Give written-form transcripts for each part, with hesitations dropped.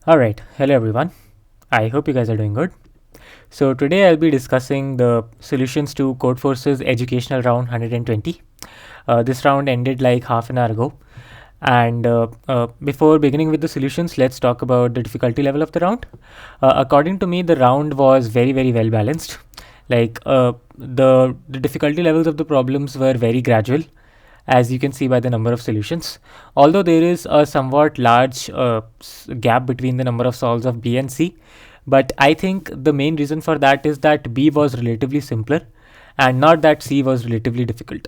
Alright, hello everyone. I hope you guys are doing good. So today I'll be discussing the solutions to Codeforce's educational round 120. This round ended like half an hour ago. And before beginning with the solutions, let's talk about the difficulty level of the round. According to me, the round was very well balanced. The difficulty levels of the problems were very gradual, as you can see by the number of solutions. Although there is a somewhat large gap between the number of solves of B and C, but I think the main reason for that is that B was relatively simpler and not that C was relatively difficult.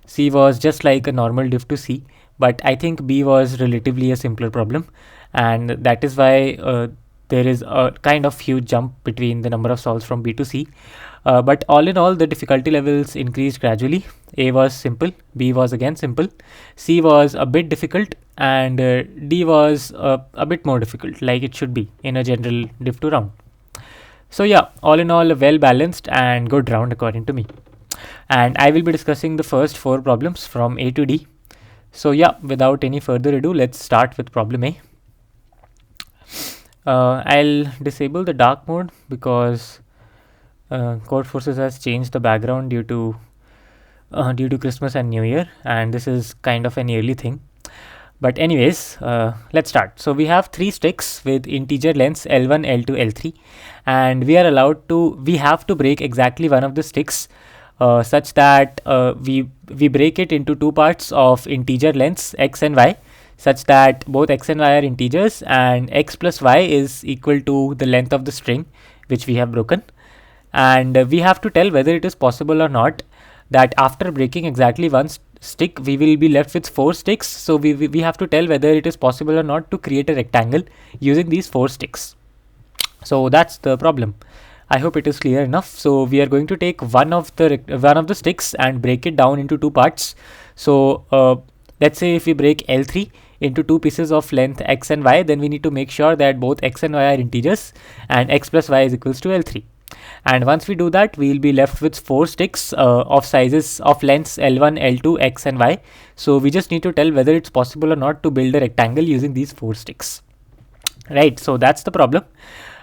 C was just like a normal diff to C, but I think B was relatively a simpler problem, and that is why there is a kind of huge jump between the number of solves from B to C. But all in all, the difficulty levels increased gradually. A was simple, B was again simple, C was a bit difficult, and D was a bit more difficult, like it should be in a general diff 2 round. So yeah, all in all, a well balanced and good round according to me. And I will be discussing the first 4 problems from A to D. So yeah, without any further ado, let's start with problem A. I'll disable the dark mode because Codeforces has changed the background due to Christmas and New Year, and this is kind of an yearly thing. But anyways, let's start. So we have 3 sticks with integer lengths L1, L2, L3, and we have to break exactly one of the sticks such that we break it into 2 parts of integer lengths x and y, such that both x and y are integers and x plus y is equal to the length of the string which we have broken. And we have to tell whether it is possible or not that after breaking exactly one stick we will be left with 4 sticks. So we have to tell whether it is possible or not to create a rectangle using these 4 sticks. So that's the problem. I hope it is clear enough. So we are going to take one of the sticks and break it down into 2 parts. So let's say if we break L3 into 2 pieces of length x and y, then we need to make sure that both x and y are integers and x plus y is equals to L3. And once we do that, we will be left with 4 sticks of sizes of lengths L1, L2, x and y. So we just need to tell whether it's possible or not to build a rectangle using these 4 sticks. Right, so that's the problem.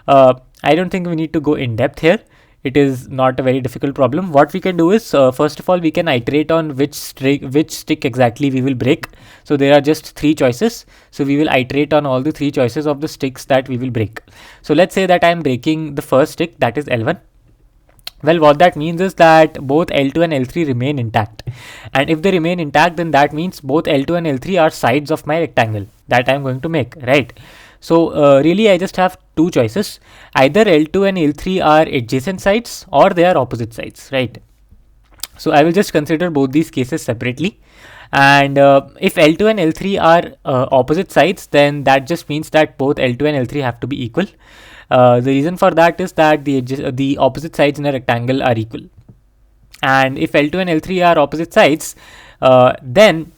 I don't think we need to go in depth here. It is not a very difficult problem. What we can do is, first of all, we can iterate on which stick exactly we will break. So there are just 3 choices. So we will iterate on all the 3 choices of the sticks that we will break. So let's say that I am breaking the first stick, that is L1. Well, what that means is that both L2 and L3 remain intact. And if they remain intact, then that means both L2 and L3 are sides of my rectangle that I am going to make, right? So really I just have 2 choices. Either L2 and L3 are adjacent sides or they are opposite sides, right? So I will just consider both these cases separately. And if L2 and L3 are opposite sides, then that just means that both L2 and L3 have to be equal. The reason for that is that the opposite sides in a rectangle are equal. And if L2 and L3 are opposite sides, then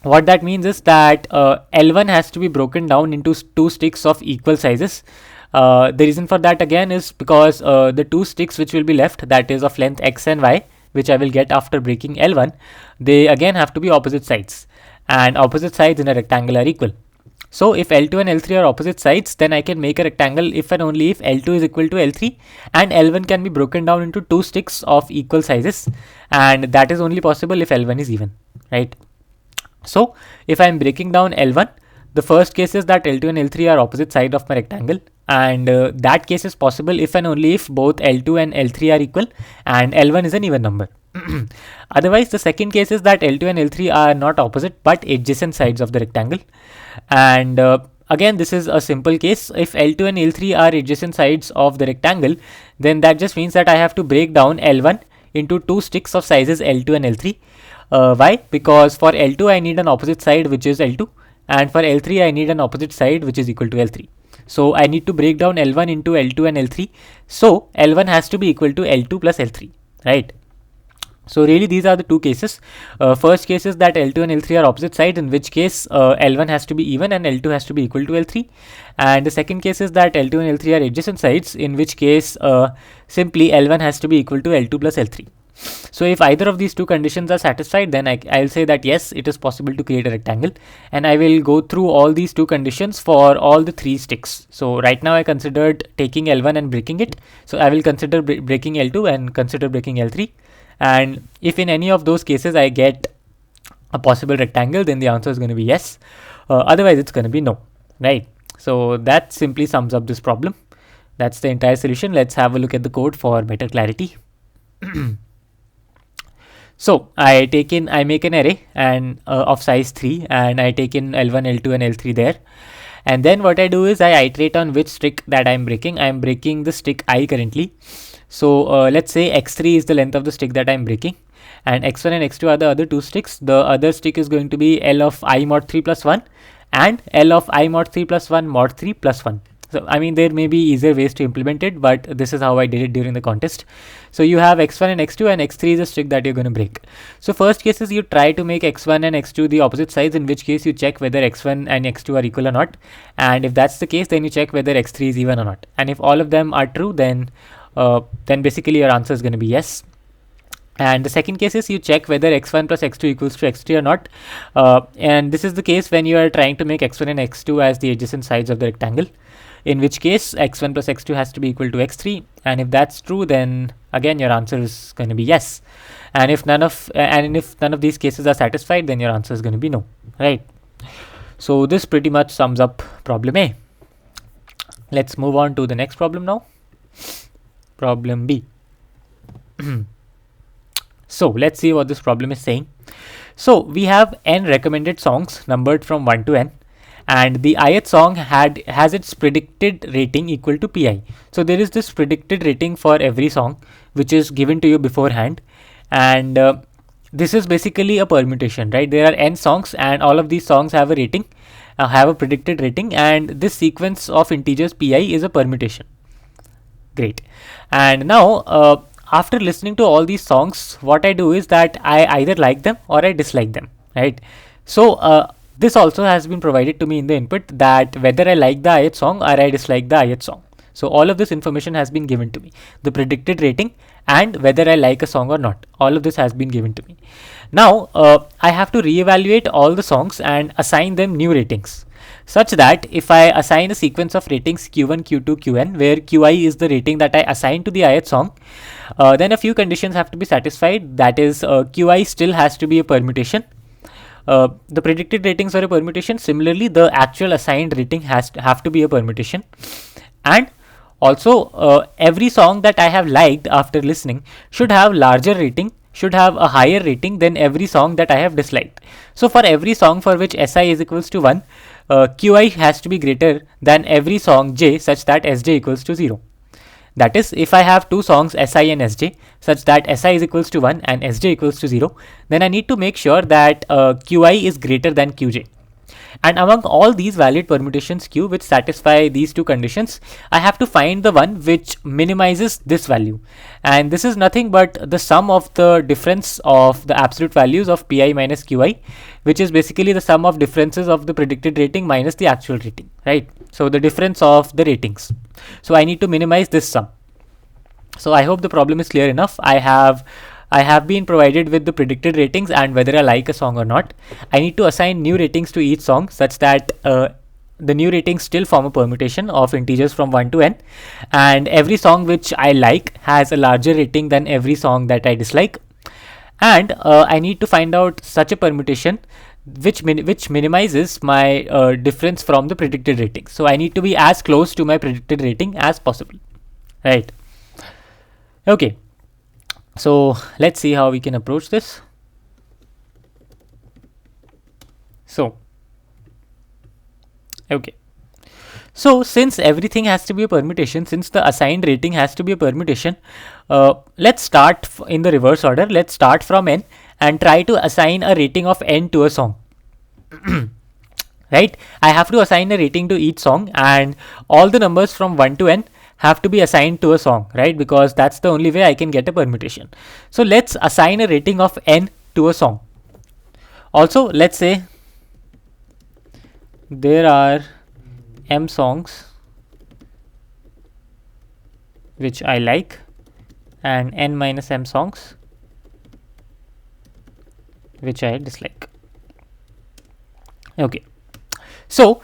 what that means is that L1 has to be broken down into 2 sticks of equal sizes. The reason for that again is because the 2 sticks which will be left, that is of length x and y, which I will get after breaking L1, they again have to be opposite sides, and opposite sides in a rectangle are equal. So if L2 and L3 are opposite sides, then I can make a rectangle if and only if L2 is equal to L3 and L1 can be broken down into 2 sticks of equal sizes, and that is only possible if L1 is even, right? So if I am breaking down L1, the first case is that L2 and L3 are opposite side of my rectangle, and that case is possible if and only if both L2 and L3 are equal and L1 is an even number. Otherwise, the second case is that L2 and L3 are not opposite but adjacent sides of the rectangle. And again, this is a simple case. If L2 and L3 are adjacent sides of the rectangle, then that just means that I have to break down L1 into 2 sticks of sizes L2 and L3. Why? Because for L2 I need an opposite side which is L2, and for L3 I need an opposite side which is equal to L3. So I need to break down L1 into L2 and L3. So L1 has to be equal to L2 plus L3, right? So really these are the 2 cases. First case is that L2 and L3 are opposite sides, in which case L1 has to be even and L2 has to be equal to L3. And the second case is that L2 and L3 are adjacent sides, in which case simply L1 has to be equal to L2 plus L3. So if either of these two conditions are satisfied, then I'll say that yes, it is possible to create a rectangle, and I will go through all these two conditions for all the three sticks. So right now I considered taking L1 and breaking it, so I will consider breaking L2 and consider breaking L3, and if in any of those cases I get a possible rectangle, then the answer is going to be yes. Otherwise it's going to be no, right? So that simply sums up this problem. That's the entire solution. Let's have a look at the code for better clarity. So I make an array and of size 3, and I take in L1, L2 and L3 there. And then what I do is I iterate on which stick that I'm breaking. I'm breaking the stick I currently. So let's say x3 is the length of the stick that I'm breaking, and x1 and x2 are the other two sticks. The other stick is going to be L of I mod 3 plus 1 and L of I mod 3 plus 1 mod 3 plus 1. So I mean, there may be easier ways to implement it, but this is how I did it during the contest. So you have x1 and x2, and x3 is a stick that you're going to break. So first case is you try to make x1 and x2 the opposite sides, in which case you check whether x1 and x2 are equal or not. And if that's the case, then you check whether x3 is even or not. And if all of them are true, then basically your answer is going to be yes. And the second case is you check whether x1 plus x2 equals to x3 or not. And this is the case when you are trying to make x1 and x2 as the adjacent sides of the rectangle, in which case x1 plus x2 has to be equal to x3. And if that's true, then again your answer is going to be yes. And if none of these cases are satisfied, then your answer is going to be no, right? So this pretty much sums up problem A. Let's move on to the next problem now. Problem B. So let's see what this problem is saying. So we have n recommended songs numbered from 1 to n, and the ith song has its predicted rating equal to pi. So there is this predicted rating for every song which is given to you beforehand, and this is basically a permutation, right? There are n songs and all of these songs have a rating, have a predicted rating, and this sequence of integers pi is a permutation. Great. And now after listening to all these songs, what I do is that I either like them or I dislike them, right? So this also has been provided to me in the input, that whether I like the ith song or I dislike the ith song. So all of this information has been given to me, the predicted rating and whether I like a song or not. All of this has been given to me. Now I have to reevaluate all the songs and assign them new ratings, such that if I assign a sequence of ratings q1, q2, qn, where qi is the rating that I assign to the ith song, then a few conditions have to be satisfied. That is, qi still has to be a permutation. The predicted ratings are a permutation. Similarly, the actual assigned rating have to be a permutation. And also, every song that I have liked after listening should have larger rating, should have a higher rating than every song that I have disliked. So for every song for which si is equals to 1, qi has to be greater than every song j such that sj equals to 0. That is, if I have two songs si and sj such that si is equals to 1 and sj equals to 0, then I need to make sure that qi is greater than qj. And among all these valid permutations q which satisfy these two conditions, I have to find the one which minimizes this value. And this is nothing but the sum of the difference of the absolute values of pi minus qi, which is basically the sum of differences of the predicted rating minus the actual rating, right? So the difference of the ratings. So I need to minimize this sum. So I hope the problem is clear enough. I have been provided with the predicted ratings and whether I like a song or not. I need to assign new ratings to each song such that the new ratings still form a permutation of integers from 1 to n, and every song which I like has a larger rating than every song that I dislike. And I need to find out such a permutation which minimizes my difference from the predicted rating. So I need to be as close to my predicted rating as possible, right? Okay. So let's see how we can approach this. So, okay. So since everything has to be a permutation, since the assigned rating has to be a permutation, let's start in the reverse order. Let's start from n and try to assign a rating of n to a song. Right? I have to assign a rating to each song, and all the numbers from 1 to n have to be assigned to a song, right? Because that's the only way I can get a permutation. So let's assign a rating of n to a song. Also, let's say there are m songs which I like and n minus m songs which I dislike. Okay, so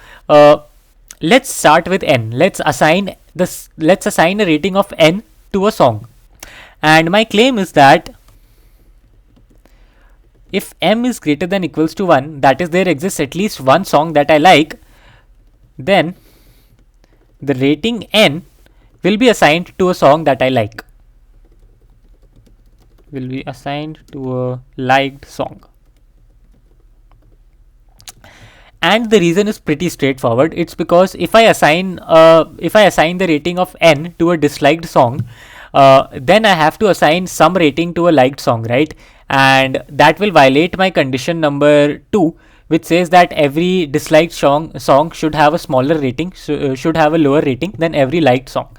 let's start with n. Let's assign a rating of n to a song, and my claim is that if m is greater than equals to 1, that is, there exists at least one song that I like, then the rating n will be assigned to a song that I like. Will be assigned to a liked song. And the reason is pretty straightforward. It's because if I assign the rating of n to a disliked song, then I have to assign some rating to a liked song, right? And that will violate my condition number 2, which says that every disliked song should have a smaller rating, should have a lower rating than every liked song.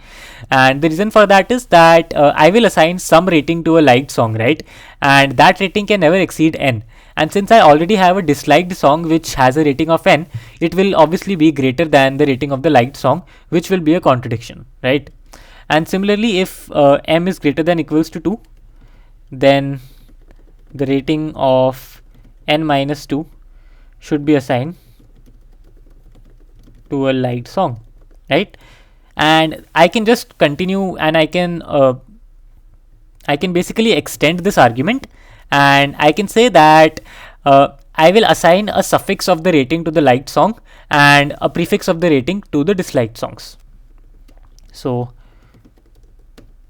And the reason for that is that I will assign some rating to a liked song, right? And that rating can never exceed n. And since I already have a disliked song which has a rating of n, it will obviously be greater than the rating of the liked song, which will be a contradiction, right? And similarly, if m is greater than equals to 2, then the rating of n minus 2 should be assigned to a liked song, right? And I can just continue, and I can basically extend this argument, and I can say that I will assign a suffix of the rating to the liked song and a prefix of the rating to the disliked songs. So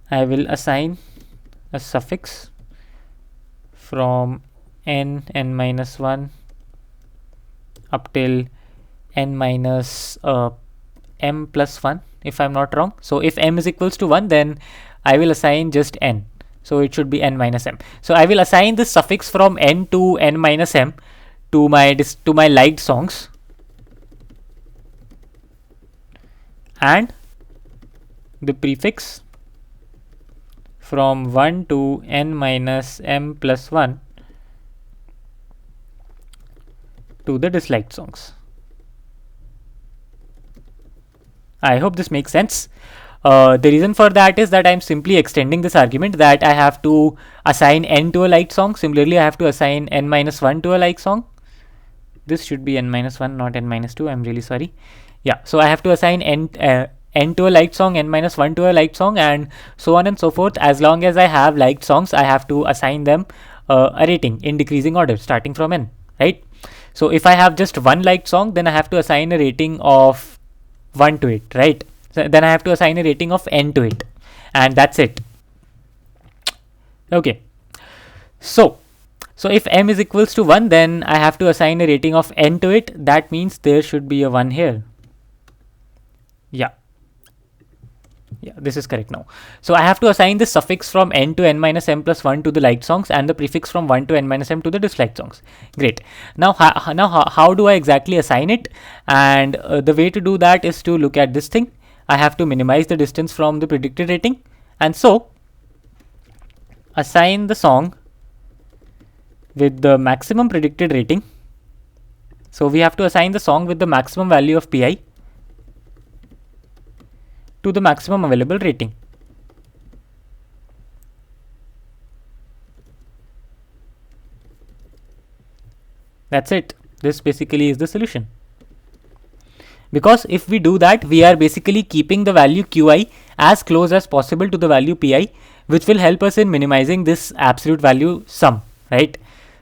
I will assign a suffix from n minus 1 up till n minus m plus 1, if I'm not wrong. So if m is equals to 1, then I will assign just n. So it should be n minus m. So I will assign this suffix from n to n minus m to my liked songs, and the prefix from 1 to n minus m plus 1 to the disliked songs. I hope this makes sense. The reason for that is that I'm simply extending this argument that I have to assign n to a liked song. Similarly, I have to assign n minus 1 to a liked song. This should be n minus 1, not n minus 2. I'm really sorry. Yeah, so I have to assign n to a liked song, n minus 1 to a liked song, and so on and so forth. As long as I have liked songs, I have to assign them a rating in decreasing order, starting from n, right? So if I have just one liked song, then I have to assign a rating of 1 to it, right? So then I have to assign a rating of n to it, and that's it. Okay, so if m is equals to 1, then I have to assign a rating of n to it. That means there should be a 1 here. Yeah, this is correct now. So I have to assign the suffix from n to n minus m plus 1 to the liked songs, and the prefix from 1 to n minus m to the disliked songs. Great. Now how do I exactly assign it? And the way to do that is to look at this thing. I have to minimize the distance from the predicted rating, and so assign the song with the maximum predicted rating. So we have to assign the song with the maximum value of pi to the maximum available rating. That's it. This basically is the solution. Because if we do that, we are basically keeping the value qi as close as possible to the value pi, which will help us in minimizing this absolute value sum, right?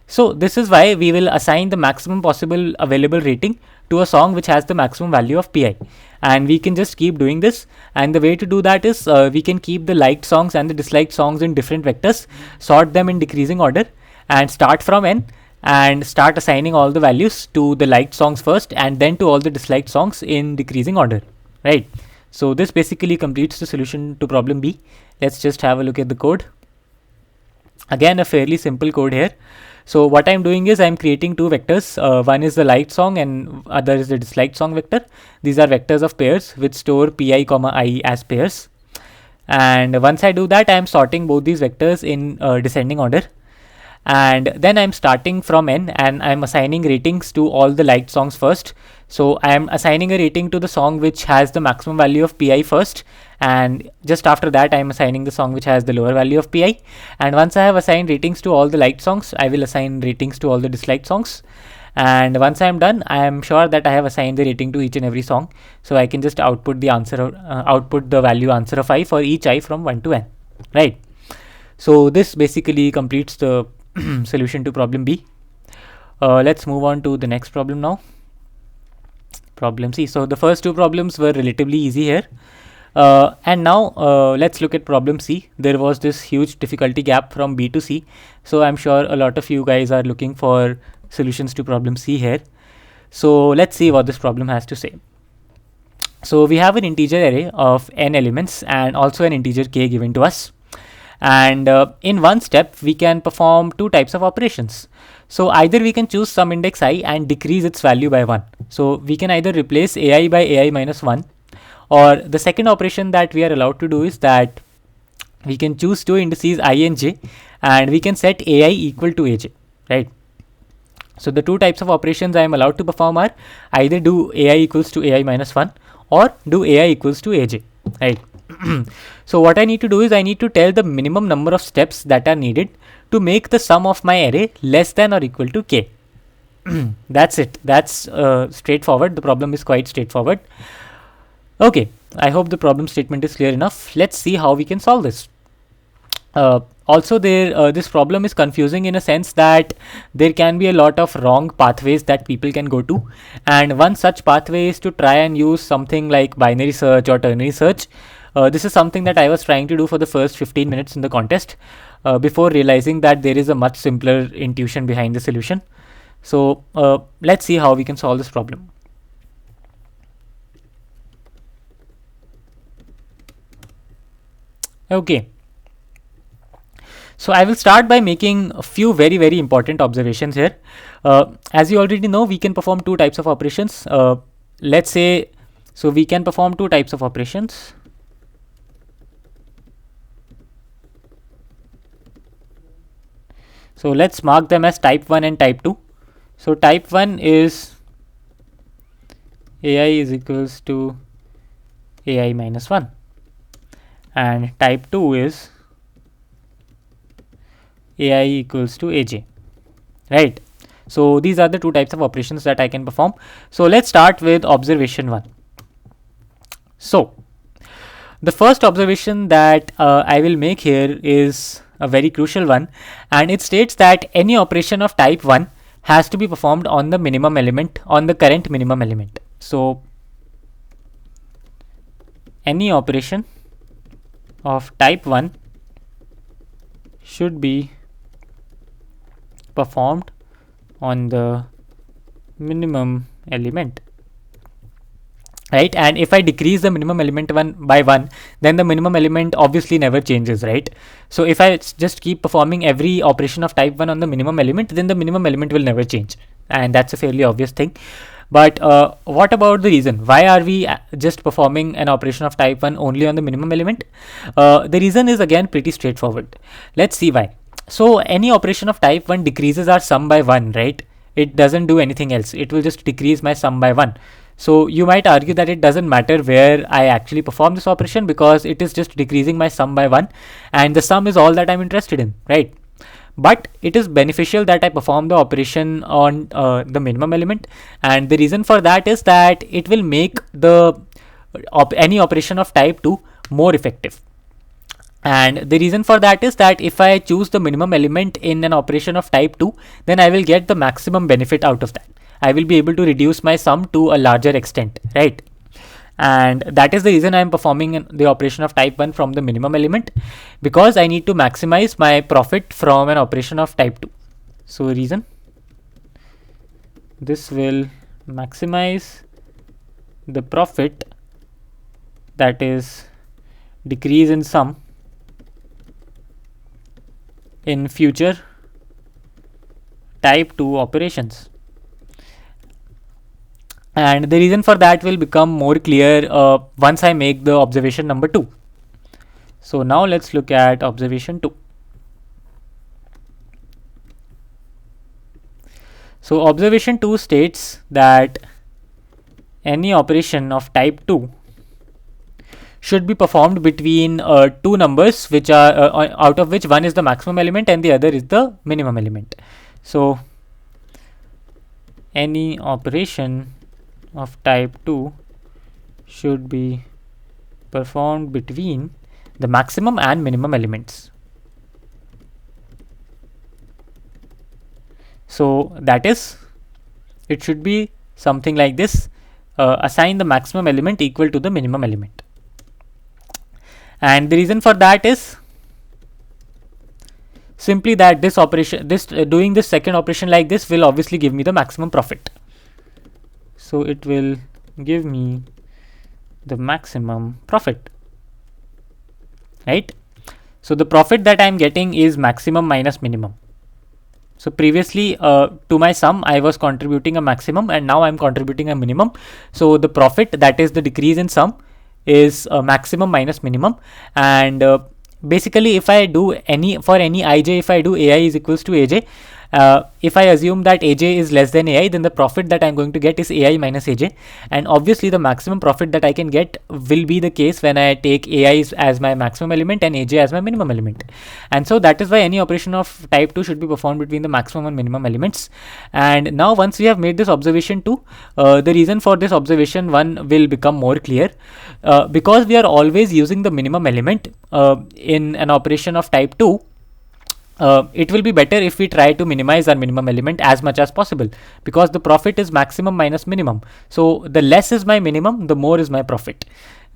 So this is why we will assign the maximum possible available rating to a song which has the maximum value of pi. And we can just keep doing this. And the way to do that is we can keep the liked songs and the disliked songs in different vectors, sort them in decreasing order, and start from n, and start assigning all the values to the liked songs first, and then to all the disliked songs in decreasing order, right? So this basically completes the solution to problem B. Let's just have a look at the code. Again, a fairly simple code here. So what I'm doing is I'm creating two vectors. One is the liked song and other is the disliked song vector. These are vectors of pairs which store pi comma I as pairs. And once I do that, I'm sorting both these vectors in descending order. and then I'm starting from n and I'm assigning ratings to all the liked songs first. So I'm assigning a rating to the song which has the maximum value of pi first, and just after that I'm assigning the song which has the lower value of pi. And once I have assigned ratings to all the liked songs, I will assign ratings to all the disliked songs. And once I'm done, I am sure that I have assigned the rating to each and every song, so I can just output the answer, output the value answer of I for each I from 1 to n, right? So this basically completes the solution to problem B. Let's move on to the next problem now. Problem C. So the first two problems were relatively easy here. And now let's look at problem C. There was this huge difficulty gap from B to C. So I'm sure a lot of you guys are looking for solutions to problem C here. So let's see what this problem has to say. So we have an integer array of n elements and also an integer k given to us. And in one step, we can perform two types of operations. So either we can choose some index I and decrease its value by 1. So we can either replace ai by ai minus 1, or the second operation that we are allowed to do is that we can choose two indices I and j, and we can set ai equal to aj, right? So the two types of operations I am allowed to perform are either do ai equals to ai minus 1 or do ai equals to aj, right? So what I need to do is I need to tell the minimum number of steps that are needed to make the sum of my array less than or equal to k. That's it. That's straightforward. The problem is quite straightforward. Okay, I hope the problem statement is clear enough. Let's see how we can solve this. Also, this problem is confusing in a sense that there can be a lot of wrong pathways that people can go to, and one such pathway is to try and use something like binary search or ternary search. This is something that I was trying to do for the first 15 minutes in the contest before realizing that there is a much simpler intuition behind the solution. So let's see how we can solve this problem. Okay. So I will start by making a few very important observations here. As you already know, we can perform two types of operations. Let's say, so we can perform two types of operations. So let's mark them as type 1 and type 2. So type 1 is ai is equals to ai minus 1, and type 2 is ai equals to aj, right? So these are the two types of operations that I can perform. So let's start with observation 1. So the first observation that I will make here is a very crucial one, and it states that any operation of type 1 has to be performed on the minimum element, on the current minimum element. So any operation of type 1 should be performed on the minimum element, right? And if I decrease the minimum element by 1, then the minimum element obviously never changes, right? So if I just keep performing every operation of type 1 on the minimum element, then the minimum element will never change, and that's a fairly obvious thing. But what about the reason? Why are we just performing an operation of type 1 only on the minimum element? The reason is again pretty straightforward. Let's see why. So any operation of type 1 decreases our sum by 1, right? It doesn't do anything else. It will just decrease my sum by 1. So you might argue that it doesn't matter where I actually perform this operation, because it is just decreasing my sum by 1, and the sum is all that I'm interested in, right? But it is beneficial that I perform the operation on the minimum element, and the reason for that is that it will make the any operation of type 2 more effective. And the reason for that is that if I choose the minimum element in an operation of type 2, then I will get the maximum benefit out of that. I will be able to reduce my sum to a larger extent, right? And that is the reason I am performing the operation of type 1 from the minimum element, because I need to maximize my profit from an operation of type 2. So reason, this will maximize the profit, that is decrease in sum, in future type 2 operations. And the reason for that will become more clear once I make the observation number 2. So now let's look at observation 2. So observation 2 states that any operation of type 2 should be performed between two numbers which are out of which one is the maximum element and the other is the minimum element. So any operation of type 2 should be performed between the maximum and minimum elements. So that is, it should be something like this: assign the maximum element equal to the minimum element. And the reason for that is simply that this operation, doing this second operation like this will obviously give me the maximum profit. So it will give me the maximum profit, right? So the profit that I'm getting is maximum minus minimum. So previously to my sum I was contributing a maximum and now I'm contributing a minimum. So the profit, that is the decrease in sum, is maximum minus minimum. And basically if I do for any ij, if I do ai is equals to aj, if I assume that aj is less than ai, then the profit that I'm going to get is ai minus aj. And obviously the maximum profit that I can get will be the case when I take ai as my maximum element and aj as my minimum element. And so that is why any operation of type 2 should be performed between the maximum and minimum elements. And now once we have made this observation 2, the reason for this observation 1 will become more clear. Because we are always using the minimum element in an operation of type 2, it will be better if we try to minimize our minimum element as much as possible, because the profit is maximum minus minimum. So the less is my minimum, the more is my profit.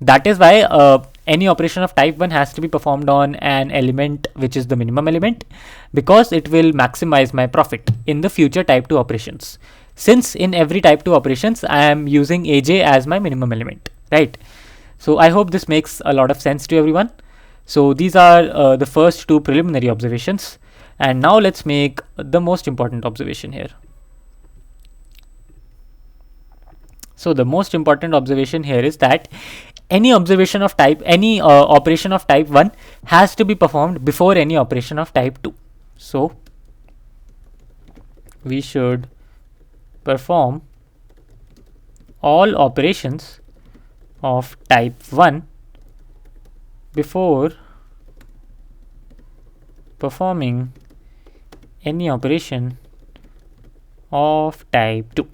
That is why any operation of type 1 has to be performed on an element which is the minimum element, because it will maximize my profit in the future type 2 operations. Since in every type 2 operations I am using aj as my minimum element, right? So I hope this makes a lot of sense to everyone. So these are the first two preliminary observations, and now let's make the most important observation here. So the most important observation here is that any operation of type 1 has to be performed before any operation of type 2. So we should perform all operations of type 1 before performing any operation of type 2.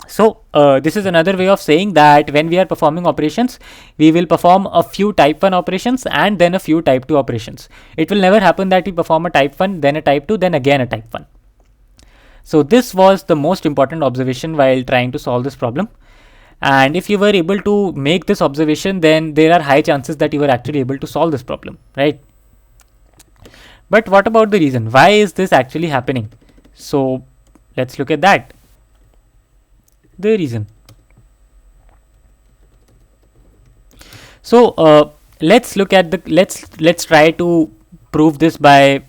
So this is another way of saying that when we are performing operations, we will perform a few type 1 operations and then a few type 2 operations. It will never happen that we perform a type 1, then a type 2, then again a type 1. So this was the most important observation while trying to solve this problem. And if you were able to make this observation, then there are high chances that you were actually able to solve this problem, right? But what about the reason? Why is this actually happening? So let's look at that. The reason. So let's look at the let's try to prove this by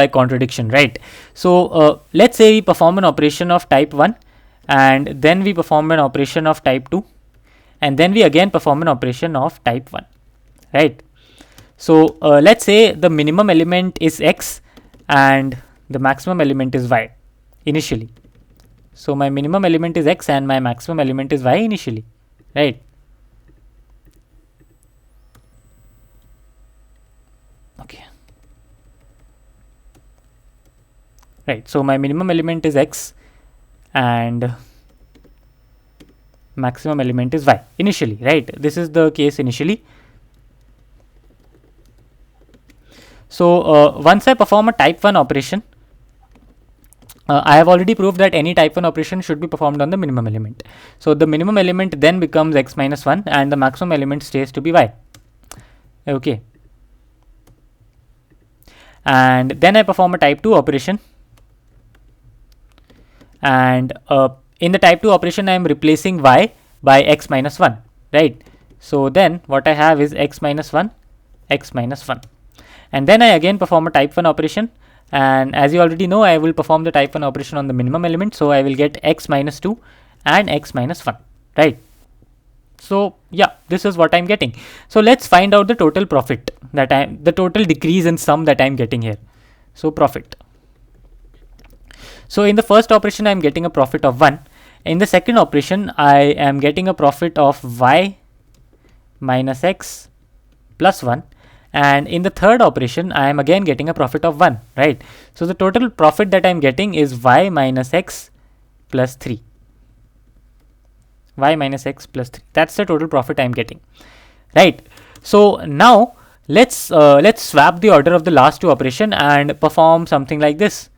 contradiction, right? So let's say we perform an operation of type 1, and then we perform an operation of type 2, and then we again perform an operation of type 1, right? So let's say the minimum element is x and the maximum element is y initially. So my minimum element is x and my maximum element is y initially, right? Okay. Right, so my minimum element is x and maximum element is y initially, right? This is the case initially. So once I perform a type 1 operation, I have already proved that any type 1 operation should be performed on the minimum element. So the minimum element then becomes x minus 1 and the maximum element stays to be y. Okay. And then I perform a type 2 operation, and in the type 2 operation I am replacing y by x minus 1, right? So then what I have is x minus 1, x minus 1. And then I again perform a type 1 operation, and as you already know, I will perform the type 1 operation on the minimum element, so I will get x minus 2 and x minus 1, right? So yeah, this is what I'm getting. So let's find out the total profit the total decrease in sum that I'm getting here. So profit. So in the first operation I am getting a profit of 1. In the second operation I am getting a profit of y minus x plus 1, and in the third operation I am again getting a profit of 1, right? So the total profit that I am getting is y minus x plus 3. Y minus x plus 3. That's the total profit I am getting, right? So now let's swap the order of the last two operation and perform something like this: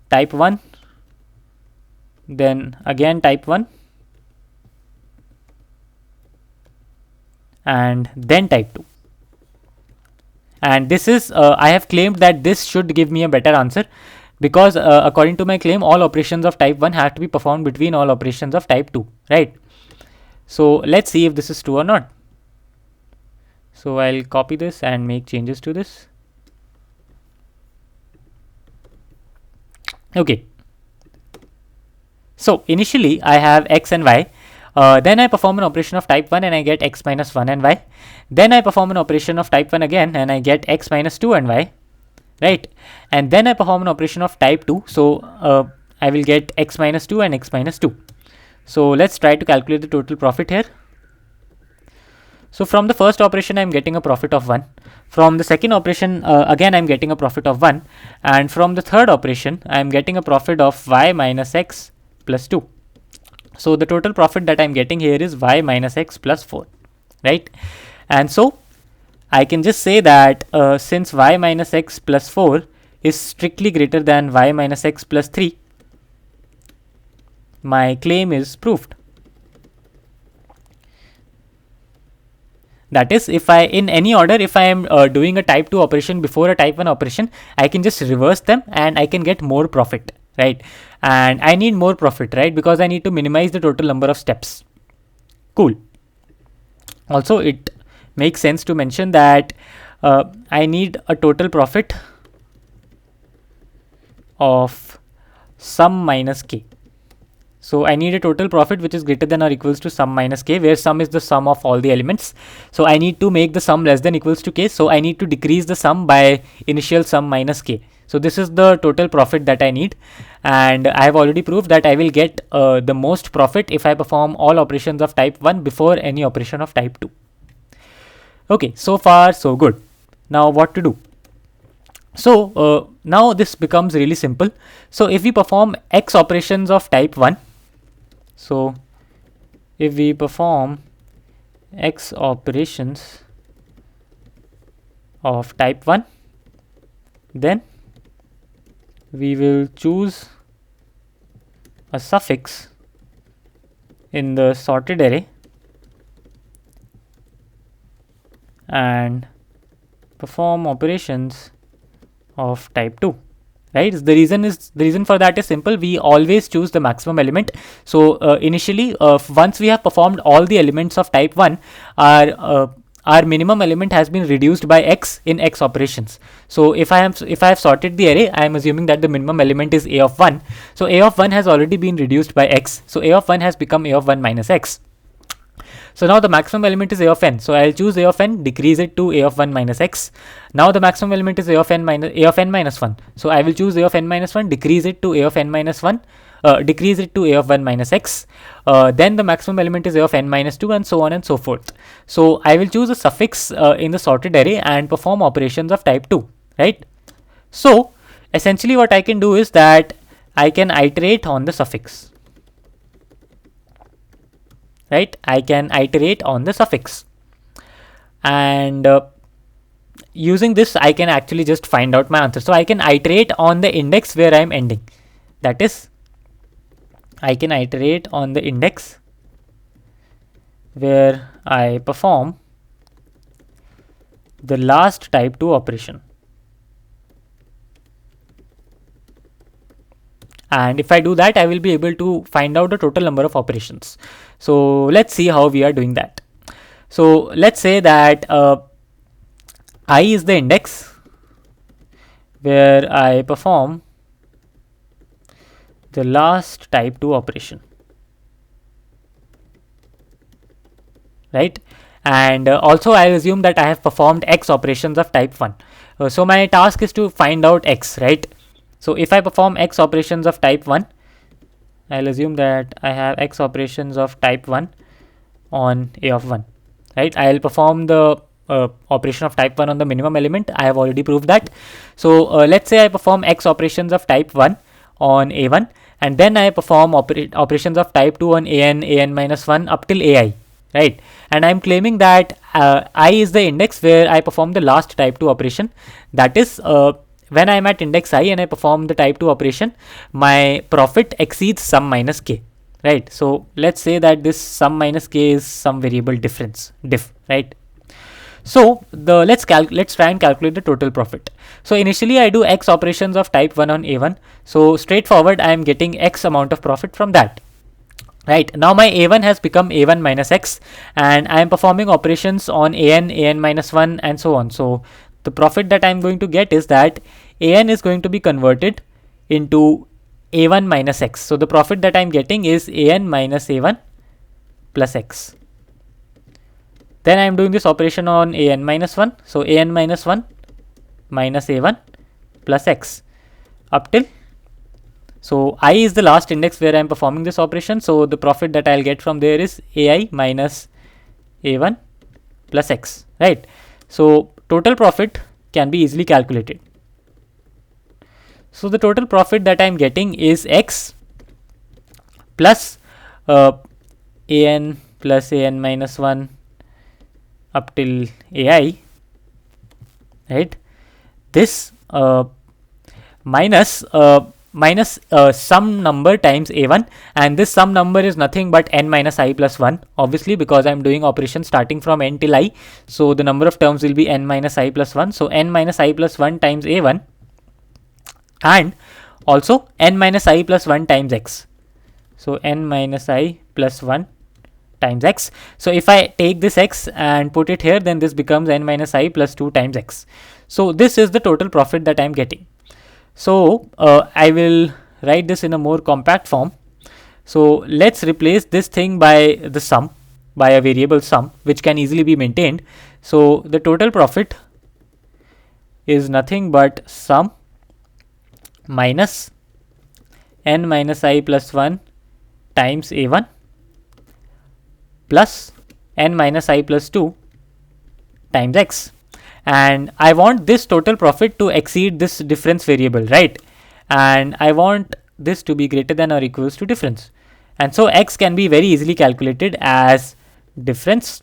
type 1, then again type 1, and then type 2. And this is I have claimed that this should give me a better answer, because according to my claim, all operations of type 1 have to be performed between all operations of type 2, right? So let's see if this is true or not. So I'll copy this and make changes to this. Okay. So initially I have x and y. Then I perform an operation of type 1 and I get x minus 1 and y. Then I perform an operation of type 1 again and I get x minus 2 and y, right? And then I perform an operation of type 2. So I will get x minus 2 and x minus 2. So let's try to calculate the total profit here. So from the first operation I am getting a profit of 1. From the second operation again I am getting a profit of 1. And from the third operation I am getting a profit of y minus x plus 2. So the total profit that I am getting here is y minus x plus 4, right? And so I can just say that since y minus x plus 4 is strictly greater than y minus x plus 3, my claim is proved. That is, if I, in any order, if I am doing a type 2 operation before a type 1 operation, I can just reverse them and I can get more profit, right? And I need more profit, right? Because I need to minimize the total number of steps. Cool. Also, it makes sense to mention that I need a total profit of sum minus k. So I need a total profit which is greater than or equals to sum minus k, where sum is the sum of all the elements. So I need to make the sum less than equals to k. So I need to decrease the sum by initial sum minus k. So this is the total profit that I need. And I have already proved that I will get the most profit if I perform all operations of type 1 before any operation of type 2. Okay, so far so good. Now what to do? So now this becomes really simple. So if we perform x operations of type 1, so if we perform x operations of type 1, then we will choose a suffix in the sorted array and perform operations of type 2. Right? The reason for that is simple. We always choose the maximum element. So initially, once we have performed all the elements of type 1, our minimum element has been reduced by x in x operations. So if I have sorted the array, I am assuming that the minimum element is a of 1. So a of 1 has already been reduced by x. So a of 1 has become a of 1 minus x. So now the maximum element is a of n. So I'll choose a of n, decrease it to a of 1 minus x. Now the maximum element is a of n minus 1. So I will choose a of n minus 1, decrease it to a of n minus 1, decrease it to a of 1 minus x. Then the maximum element is a of n minus 2, and so on and so forth. So I will choose a suffix in the sorted array and perform operations of type 2, right? So essentially what I can do is that I can iterate on the suffix. Right, I can iterate on the suffix, and using this I can actually just find out my answer. So I can iterate on the index where I am ending. That is, I can iterate on the index where I perform the last type 2 operation. And if I do that, I will be able to find out the total number of operations. So let's see how we are doing that. So let's say that I is the index where I perform the last type 2 operation, right? And also I assume that I have performed x operations of type 1. So my task is to find out x, right? So if I perform x operations of type 1, I'll assume that I have x operations of type 1 on a of 1, right? I'll perform the operation of type 1 on the minimum element. I have already proved that. So let's say I perform x operations of type 1 on a1, and then I perform operations of type 2 on an minus 1 up till ai, right? And I'm claiming that I is the index where I perform the last type 2 operation. That is, when I'm at index I and I perform the type 2 operation, my profit exceeds sum minus k, right? So let's say that this sum minus k is some variable diff, right? So let's try and calculate the total profit. So initially I do x operations of type 1 on a1. So straightforward, I am getting x amount of profit from that. Right, now my a1 has become a1 minus x, and I am performing operations on an minus 1 and so on. So the profit that I am going to get is that an is going to be converted into a1 minus x. So the profit that I am getting is an minus a1 plus x. Then I am doing this operation on an minus 1. So an minus 1 minus a1 plus x up till. So I is the last index where I am performing this operation. So the profit that I'll get from there is ai minus a1 plus x, right? So total profit can be easily calculated. So the total profit that I'm getting is x plus an plus an minus 1 up till ai, right? This minus some number times a1, and this some number is nothing but n minus I plus 1, obviously, because I'm doing operations starting from n till I. So the number of terms will be n minus I plus 1. So n minus I plus 1 times a1, and also n minus I plus 1 times x. So n minus I plus 1 times x. So if I take this x and put it here, then this becomes n minus I plus 2 times x. So this is the total profit that I'm getting. So I will write this in a more compact form. So let's replace this thing by the sum, by a variable sum, which can easily be maintained. So the total profit is nothing but sum minus n minus I plus 1 times a1 plus n minus I plus 2 times x. And I want this total profit to exceed this difference variable, right? And I want this to be greater than or equals to difference. And so x can be very easily calculated as difference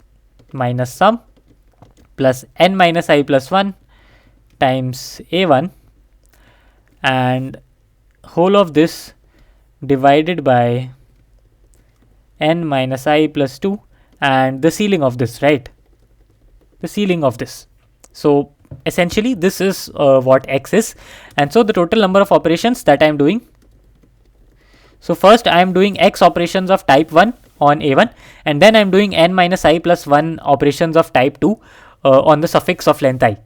minus sum plus n minus I plus 1 times a1, and whole of this divided by n minus I plus 2 and the ceiling of this, right? The ceiling of this. So essentially this is what x is. And so the total number of operations that I am doing. So first I am doing x operations of type 1 on a1, and then I am doing n minus I plus 1 operations of type 2 on the suffix of length I,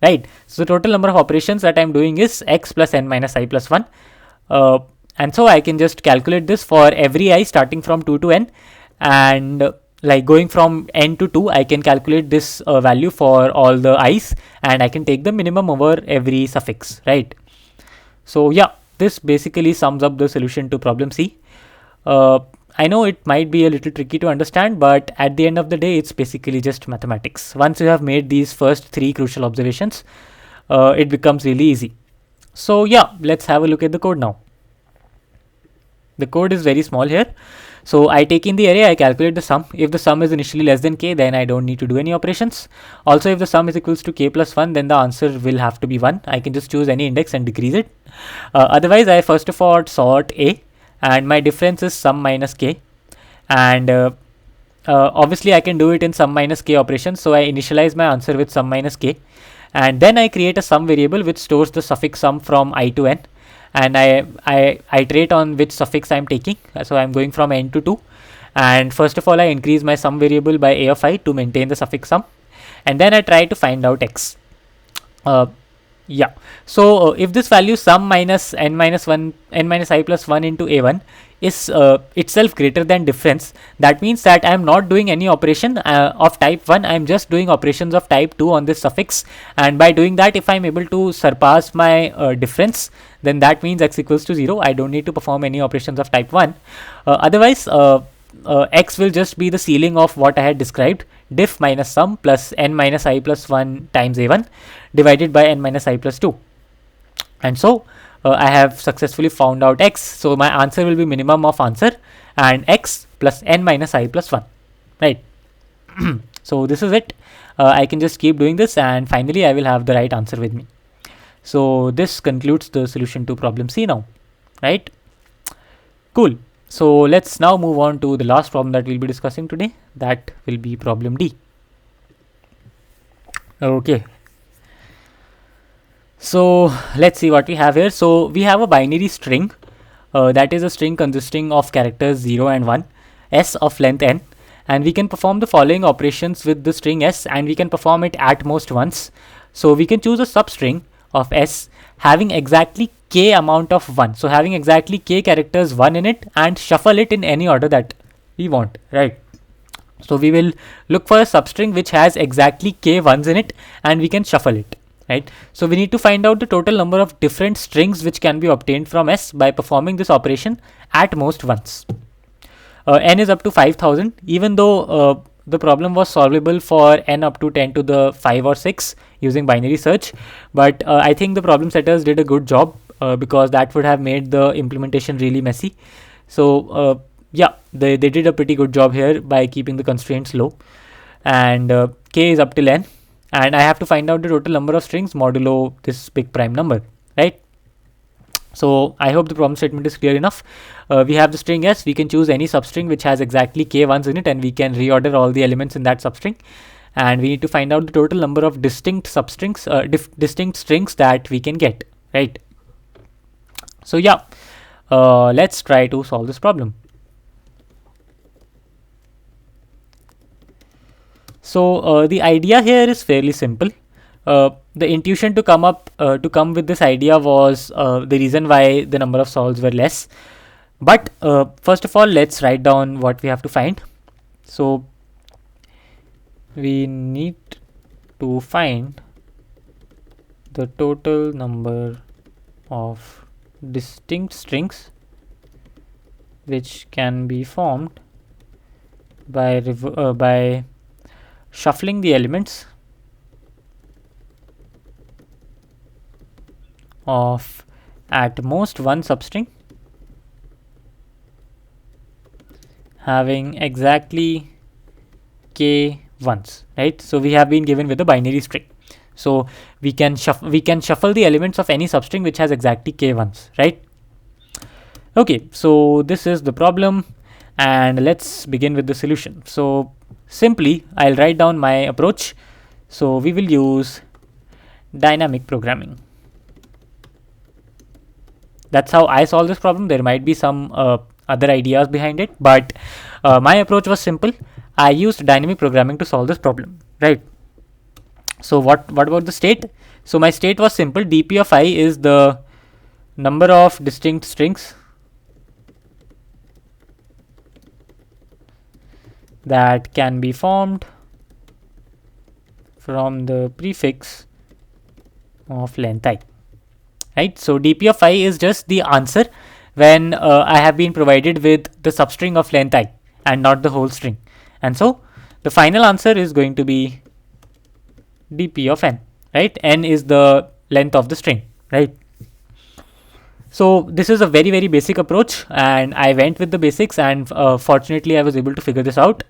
right? So the total number of operations that I am doing is x plus n minus I plus 1. And so I can just calculate this for every I starting from 2 to n, and like going from n to 2, I can calculate this value for all the i's, and I can take the minimum over every suffix, right? So yeah, this basically sums up the solution to problem C. I know it might be a little tricky to understand, but at the end of the day, it's basically just mathematics. Once you have made these first 3 crucial observations, it becomes really easy. So yeah, let's have a look at the code now. The code is very small here. So I take in the array, I calculate the sum. If the sum is initially less than k, then I don't need to do any operations. Also, if the sum is equals to k plus 1, then the answer will have to be 1. I can just choose any index and decrease it. Otherwise, I first of all sort a, and my difference is sum minus k. And obviously, I can do it in sum minus k operations. So I initialize my answer with sum minus k. And then I create a sum variable which stores the suffix sum from I to n. And I iterate on which suffix I'm taking. So I'm going from n to 2. And first of all, I increase my sum variable by a of I to maintain the suffix sum. And then I try to find out x. Yeah. So if this value sum minus n minus I plus 1 into a1 is itself greater than difference, that means that I am not doing any operation of type 1, I am just doing operations of type 2 on this suffix, and by doing that, if I am able to surpass my difference, then that means x equals to 0. I don't need to perform any operations of type 1. Otherwise, x will just be the ceiling of what I had described, diff minus sum plus n minus I plus 1 times a1 divided by n minus I plus 2. And so I have successfully found out x. So my answer will be minimum of answer and x plus n minus I plus 1, right? So this is it. I can just keep doing this and finally I will have the right answer with me. So this concludes the solution to problem C now, right? Cool. So let's now move on to the last problem that we'll be discussing today. That will be problem D. Okay. So let's see what we have here. So we have a binary string, that is a string consisting of characters 0 and 1, s of length n, and we can perform the following operations with the string s, and we can perform it at most once. So we can choose a substring of s having exactly k amount of 1, so having exactly k characters 1 in it, and shuffle it in any order that we want, right? So we will look for a substring which has exactly k ones in it and we can shuffle it, right? So we need to find out the total number of different strings which can be obtained from s by performing this operation at most once. N is up to 5000, even though the problem was solvable for n up to 10 to the 5 or 6 using binary search, but I think the problem setters did a good job because that would have made the implementation really messy. So yeah, they did a pretty good job here by keeping the constraints low, and k is up till n, and I have to find out the total number of strings modulo this big prime number, right? So I hope the problem statement is clear enough. We have the string s, we can choose any substring which has exactly k ones in it, and we can reorder all the elements in that substring, and we need to find out the total number of distinct substrings, distinct strings that we can get, right? So yeah, let's try to solve this problem. So the idea here is fairly simple. The intuition to come with this idea was the reason why the number of solves were less. But first of all, let's write down what we have to find. So we need to find the total number of distinct strings which can be formed by shuffling the elements of at most one substring having exactly k ones, right? So we have been given with a binary string, so we can shuffle the elements of any substring which has exactly k ones, right? Okay, so this is the problem, and let's begin with the solution. So simply I'll write down my approach. So we will use dynamic programming. That's how I solve this problem. There might be some other ideas behind it, but my approach was simple. I used dynamic programming to solve this problem, right? So what about the state? So my state was simple. dp of I is the number of distinct strings that can be formed from the prefix of length I, right? So dp of I is just the answer when I have been provided with the substring of length I and not the whole string, and so the final answer is going to be dp of n, right? N is the length of the string, right? So this is a very, very basic approach, and I went with the basics, and fortunately I was able to figure this out.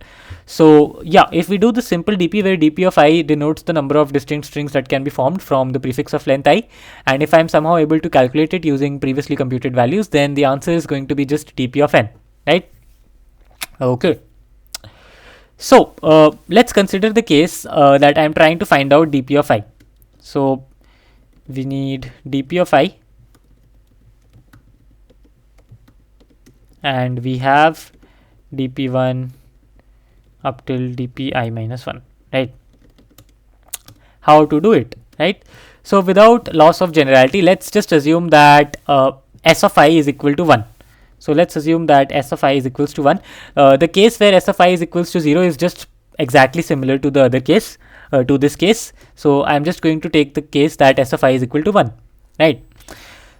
So yeah, if we do the simple dp where dp of I denotes the number of distinct strings that can be formed from the prefix of length I, and if I'm somehow able to calculate it using previously computed values, then the answer is going to be just dp of n, right? Okay. So let's consider the case that I'm trying to find out dp of I. So we need dp of I, and we have dp1 up till dp I minus 1, right? How to do it, right? So without loss of generality, let's just assume that s of I is equal to 1, So let's assume that s of I is equals to 1. The case where s of I is equals to 0 is just exactly similar to the other case, to this case. So I'm just going to take the case that s of I is equal to 1, right?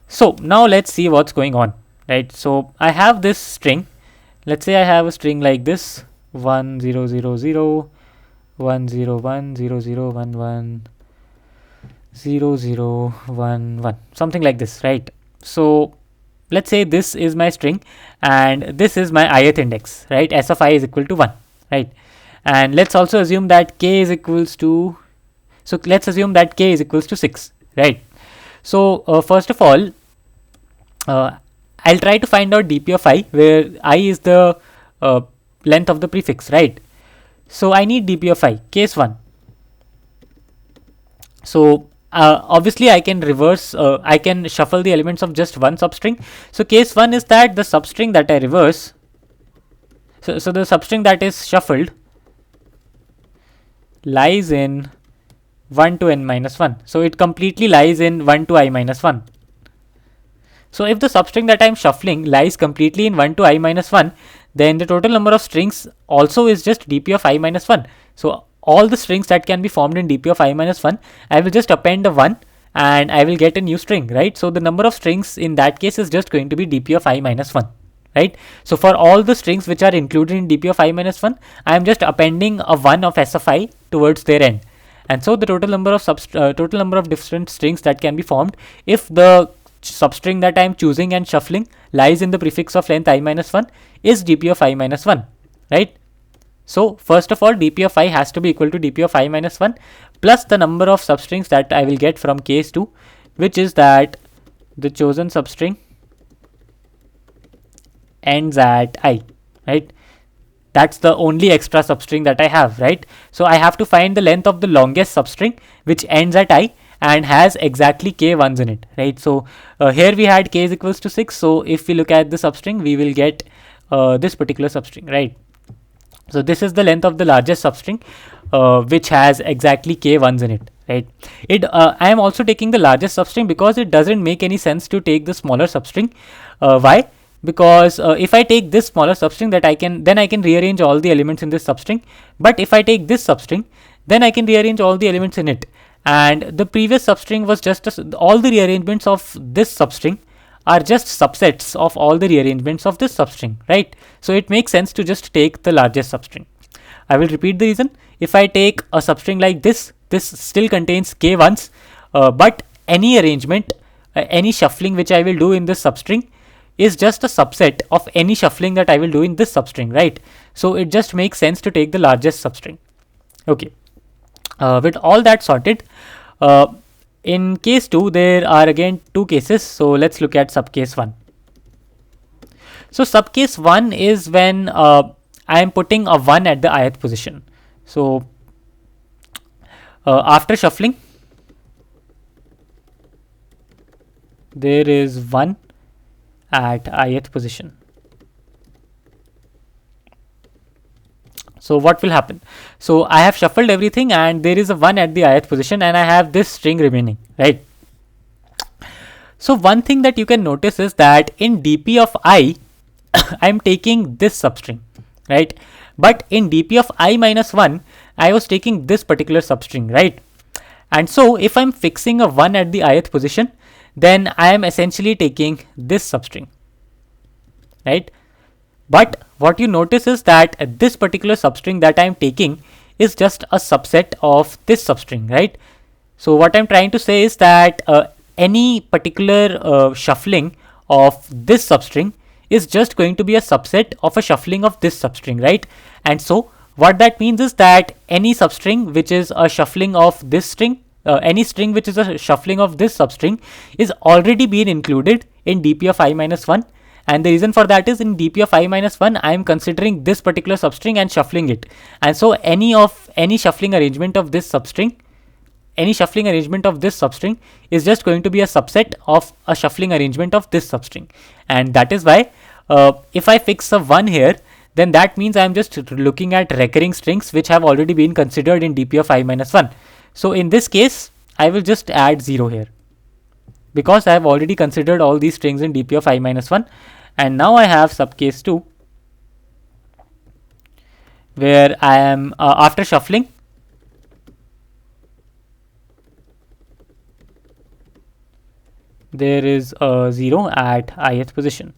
So now let's see what's going on, right? So I have this string. Let's say I have a string like this: 1 0 0 0 1 0 1 0 0 1 1 0 0 1 1, something like this, right? So let's say this is my string and this is my ith index, right? S of I is equal to 1, right? And let's also assume that k is equals to, so let's assume that k is equals to 6, right? So first of all, I'll try to find out dp of I, where I is the length of the prefix, right? So I need dp of I, case 1. So obviously I can reverse, I can shuffle the elements of just one substring. So case 1 is that the substring that I reverse, so the substring that is shuffled lies in 1 to n minus 1. So it completely lies in 1 to I minus 1. So if the substring that I am shuffling lies completely in 1 to I minus 1, then the total number of strings also is just dp of I minus 1. So all the strings that can be formed in dp of I minus 1, I will just append a 1 and I will get a new string, right? So the number of strings in that case is just going to be dp of I minus 1, right? So for all the strings which are included in dp of I minus 1, I am just appending a 1 of s of I towards their end. And so the total number of different strings that can be formed if the substring that I am choosing and shuffling lies in the prefix of length I minus 1 is dp of I minus 1, right? So first of all, dp of I has to be equal to dp of I minus 1 plus the number of substrings that I will get from case 2, which is that the chosen substring ends at I, right? That's the only extra substring that I have, right? So I have to find the length of the longest substring which ends at I and has exactly k ones in it, right? So here we had k is equals to 6. So if we look at the substring, we will get this particular substring, right? So this is the length of the largest substring which has exactly k ones in it, right? I am also taking the largest substring because it doesn't make any sense to take the smaller substring. Why? Because if I take this smaller substring, that I can rearrange all the elements in this substring. But if I take this substring, then I can rearrange all the elements in it. And the previous substring was just all the rearrangements of this substring are just subsets of all the rearrangements of this substring, right? So it makes sense to just take the largest substring. I will repeat the reason. If I take a substring like this still contains k ones, but any arrangement, any shuffling which I will do in this substring is just a subset of any shuffling that I will do in this substring, right? So it just makes sense to take the largest substring. Okay. With all that sorted, in case 2, there are again two cases. So let's look at subcase 1. So subcase 1 is when I am putting a 1 at the ith position. So after shuffling, there is 1 at ith position. So what will happen? So I have shuffled everything and there is a 1 at the ith position and I have this string remaining, right? So one thing that you can notice is that in dp of I, I am taking this substring, right? But in dp of I minus 1, I was taking this particular substring, right? And so if I'm fixing a 1 at the ith position, then I am essentially taking this substring, right? But what you notice is that this particular substring that I am taking is just a subset of this substring, right? So what I'm trying to say is that any particular shuffling of this substring is just going to be a subset of a shuffling of this substring, right? And so what that means is that any substring which is a shuffling of this string, any string which is a shuffling of this substring is already been included in dp of I minus 1. And the reason for that is in dp of I minus 1, I am considering this particular substring and shuffling it. And so any shuffling arrangement of this substring, is just going to be a subset of a shuffling arrangement of this substring. And that is why if I fix a 1 here, then that means I am just looking at recurring strings which have already been considered in dp of I minus 1. So in this case, I will just add 0 here, because I have already considered all these strings in dp of I minus 1. And now I have subcase 2, where I am after shuffling, there is a 0 at ith position.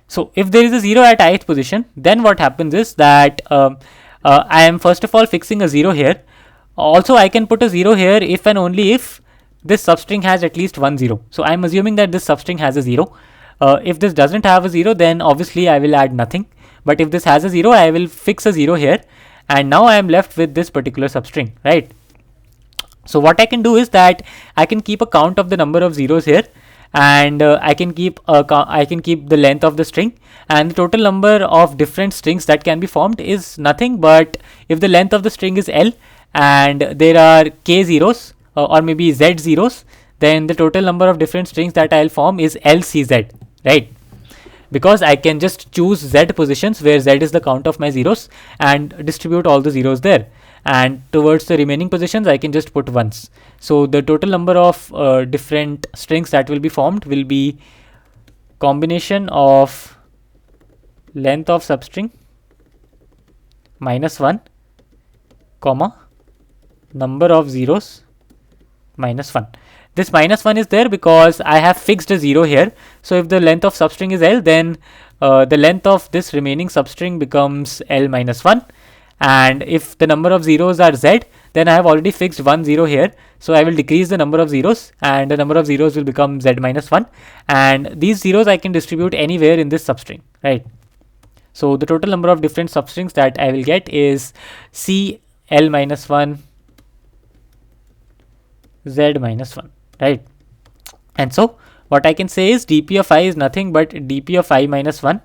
So if there is a 0 at ith position, then what happens is that I am first of all fixing a 0 here. Also, I can put a 0 here if and only if this substring has at least one 0. So I'm assuming that this substring has a 0. If this doesn't have a 0, then obviously I will add nothing. But if this has a 0, I will fix a 0 here. And now I am left with this particular substring, right? So what I can do is that I can keep a count of the number of zeros here, and I can keep the length of the string, and the total number of different strings that can be formed is nothing but if the length of the string is L and there are k zeros or maybe z zeros, then the total number of different strings that I'll form is LCZ, right? Because I can just choose Z positions where Z is the count of my zeros and distribute all the zeros there. And towards the remaining positions, I can just put ones. So the total number of different strings that will be formed will be combination of length of substring minus 1, comma, number of zeros minus 1. This minus 1 is there because I have fixed a 0 here. So if the length of substring is L, then the length of this remaining substring becomes L minus 1. And if the number of zeros are Z, then I have already fixed 1 0 here. So I will decrease the number of zeros and the number of zeros will become Z minus 1. And these zeros I can distribute anywhere in this substring, right? So the total number of different substrings that I will get is C L minus 1 Z minus 1, right? And so what I can say is dp of I is nothing but dp of I minus 1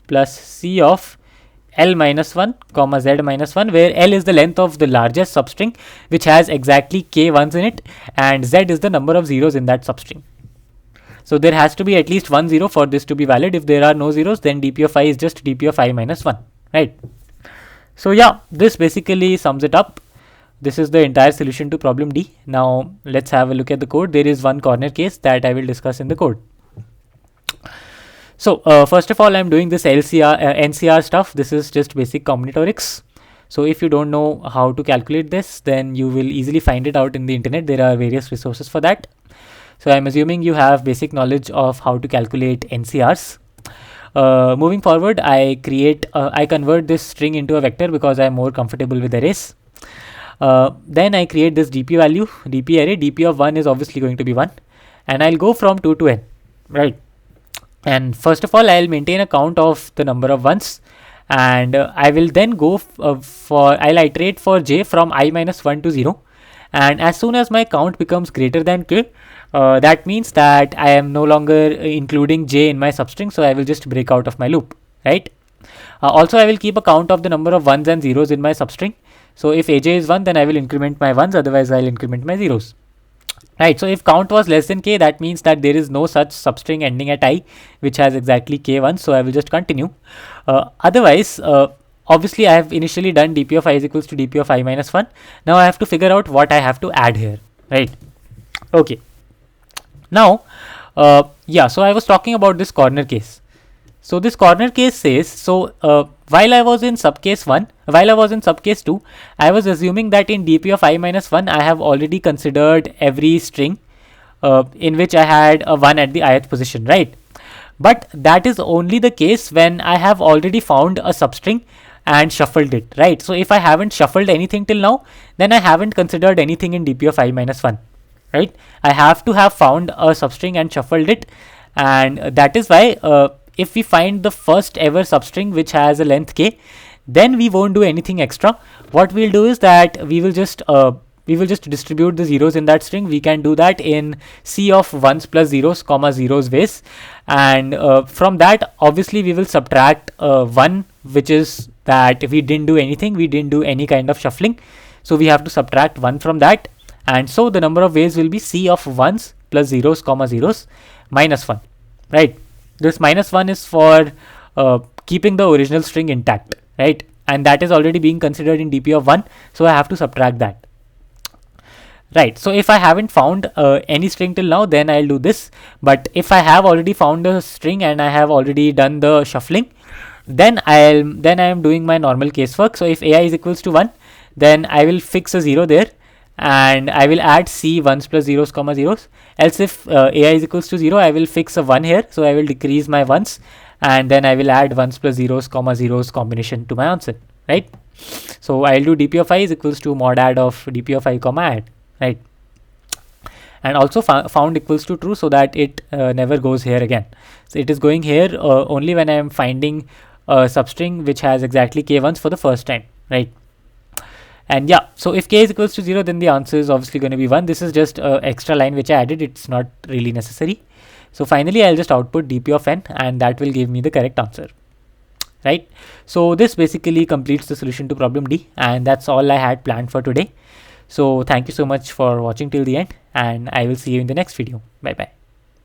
plus C of L minus 1 comma Z minus 1, where L is the length of the largest substring which has exactly k ones in it, and Z is the number of zeros in that substring. So there has to be at least 1 0 for this to be valid. If there are no zeros, then dp of I is just dp of I minus 1, right? So yeah, this basically sums it up. This is the entire solution to problem D. Now let's have a look at the code. There is one corner case that I will discuss in the code. So first of all, I'm doing this NCR stuff. This is just basic combinatorics. So if you don't know how to calculate this, then you will easily find it out in the internet. There are various resources for that. So I'm assuming you have basic knowledge of how to calculate NCRs. Moving forward, I convert this string into a vector because I'm more comfortable with arrays. Then I create this dp value, dp array. Dp of 1 is obviously going to be 1, and I'll go from 2 to n, right? And first of all, I'll maintain a count of the number of ones, and I will then go I'll iterate for j from I minus 1 to 0, and as soon as my count becomes greater than k, that means that I am no longer including j in my substring, so I will just break out of my loop, right? Also, I will keep a count of the number of ones and zeros in my substring. So if aj is 1, then I will increment my ones, otherwise I'll increment my zeros. Right, so if count was less than k, that means that there is no such substring ending at I which has exactly k1, so I will just continue. Otherwise, obviously I have initially done dp of I is equals to dp of I minus 1. Now I have to figure out what I have to add here, right? Okay. Now, so I was talking about this corner case. So this corner case says, while I was in subcase 2, I was assuming that in dp of I minus 1, I have already considered every string in which I had a 1 at the ith position, right? But that is only the case when I have already found a substring and shuffled it, right? So if I haven't shuffled anything till now, then I haven't considered anything in dp of I minus 1, right? I have to have found a substring and shuffled it, and that is why if we find the first ever substring which has a length k, then we won't do anything extra. What we'll do is that we will just distribute the zeros in that string. We can do that in C of ones plus zeros comma zeros ways, and from that obviously we will subtract 1, which is that we didn't do anything, we didn't do any kind of shuffling, so we have to subtract 1 from that, and so the number of ways will be C of ones plus zeros comma zeros minus 1, right? This minus 1 is for keeping the original string intact, right? And that is already being considered in dp of 1, so I have to subtract that. Right, so if I haven't found any string till now, then I'll do this. But if I have already found a string and I have already done the shuffling, then I am doing my normal casework. So if ai is equals to 1, then I will fix a 0 there, and I will add c ones plus zeros comma zeros. Else if ai is equals to 0, I will fix a 1 here, so I will decrease my ones, and then I will add ones plus zeros comma zeros combination to my answer, right? So I'll do dp of I is equals to mod add of dp of I comma add, right? And also found equals to true, so that it never goes here again. So it is going here only when I am finding a substring which has exactly k ones for the first time, right? And yeah, so if k is equals to 0, then the answer is obviously going to be 1. This is just an extra line which I added. It's not really necessary. So finally, I'll just output dp of n, and that will give me the correct answer, right? So this basically completes the solution to problem D, and that's all I had planned for today. So thank you so much for watching till the end, and I will see you in the next video. Bye bye.